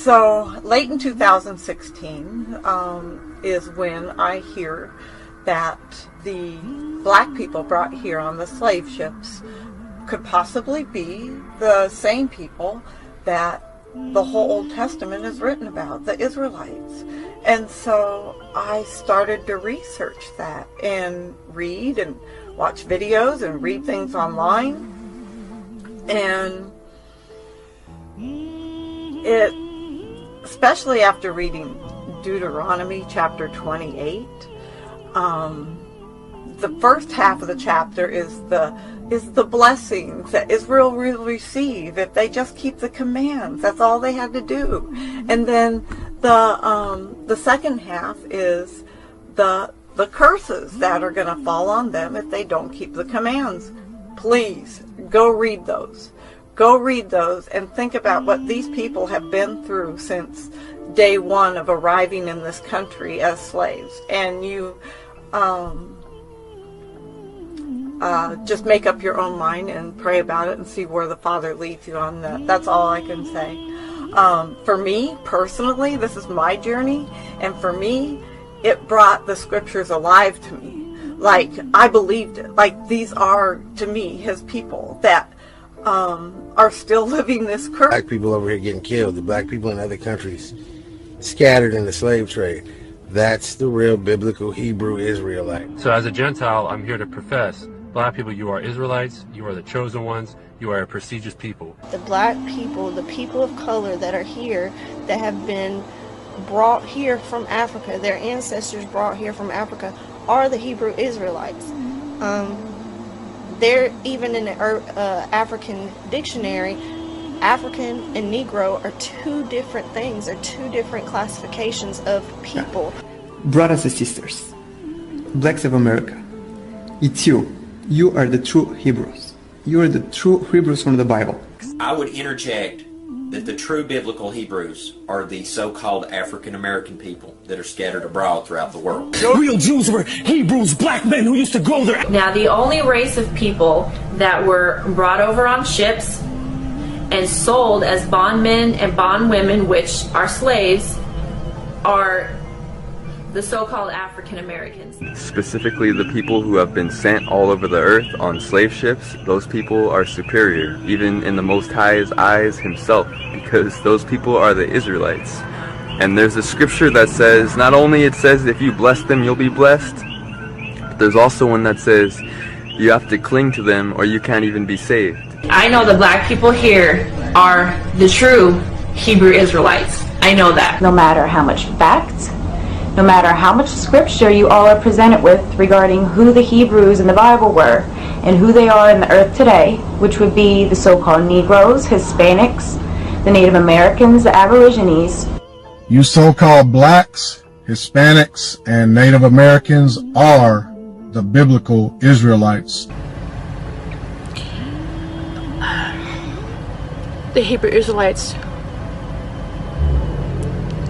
So late in 2016 is when I hear that the black people brought here on the slave ships could possibly be the same people that the whole Old Testament is written about, the Israelites. And so I started to research that and read and watch videos and read things online. And it, especially after reading Deuteronomy chapter 28, the first half of the chapter is the blessings that Israel will receive if they just keep the commands. That's all they had to do. And then the second half is the curses that are going to fall on them if they don't keep the commands. Please go read those. Go read those and think about what these people have been through since day one of arriving in this country as slaves. And you just make up your own mind and pray about it and see where the Father leads you on that. That's all I can say. For me, personally, this is my journey, and for me, it brought the scriptures alive to me. Like, I believed it. Like, these are, to me, his people that are still living this curse. Black people over here getting killed, the black people in other countries scattered in the slave trade. That's the real biblical Hebrew Israelite. So as a Gentile, I'm here to profess, black people, you are Israelites, you are the chosen ones, you are a prestigious people. The black people, the people of color that are here, that have been brought here from Africa, their ancestors brought here from Africa, are the Hebrew Israelites. They're even in the African dictionary, African and Negro are two different things, are two different classifications of people. Brothers and sisters, blacks of America, it's you. You are the true Hebrews. You are the true Hebrews from the Bible. I would interject that the true biblical Hebrews are the so-called African American people that are scattered abroad throughout the world. Real Jews were Hebrews, black men who used to go there. Now, the only race of people that were brought over on ships and sold as bondmen and bondwomen, which are slaves, are the so-called African Americans. Specifically, the people who have been sent all over the earth on slave ships, those people are superior, even in the Most High's eyes himself, because those people are the Israelites. And there's a scripture that says, not only it says if you bless them, you'll be blessed, but there's also one that says you have to cling to them or you can't even be saved. I know the black people here are the true Hebrew Israelites. I know that. No matter how much fact, no matter how much scripture you all are presented with regarding who the Hebrews in the Bible were and who they are in the earth today, which would be the so-called Negroes, Hispanics, the Native Americans, the Aborigines. You so-called blacks, Hispanics, and Native Americans are the biblical Israelites. The Hebrew Israelites,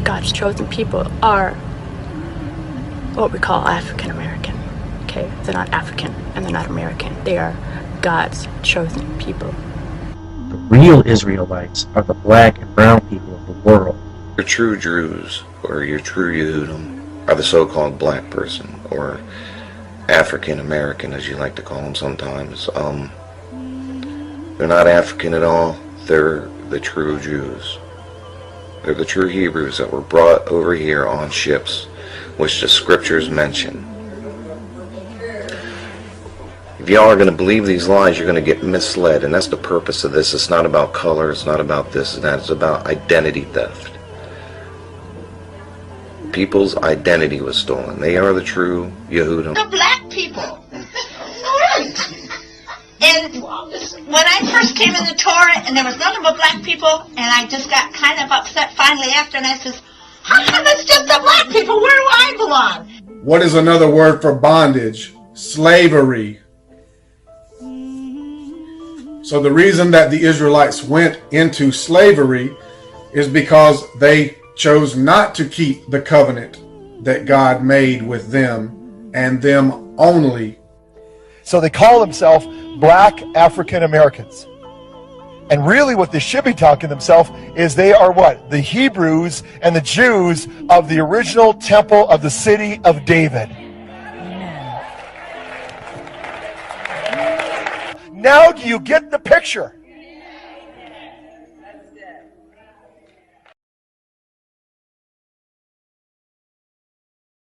God's chosen people, are what we call African American. Okay, they're not African and they're not American. They are God's chosen people. The real Israelites are the black and brown people of the world. Your true Jews, or your true Yehudim, are the so-called black person, or African American, as you like to call them sometimes. They're not African at all. They're the true Jews. They're the true Hebrews that were brought over here on ships, which the scriptures mention. If y'all are going to believe these lies, you're going to get misled, and that's the purpose of this. It's not about color, it's not about this and that, it's about identity theft. People's identity was stolen. They are the true Yehudim. The black people. And when I first came in the Torah, and there was nothing but black people, and I just got kind of upset finally after, and I says, how come it's just the black people? Where do I belong? What is another word for bondage? Slavery. So the reason that the Israelites went into slavery is because they chose not to keep the covenant that God made with them and them only. So they call themselves Black African Americans. And really what they should be talking themselves is they are what? The Hebrews and the Jews of the original temple of the city of David. Now do you get the picture?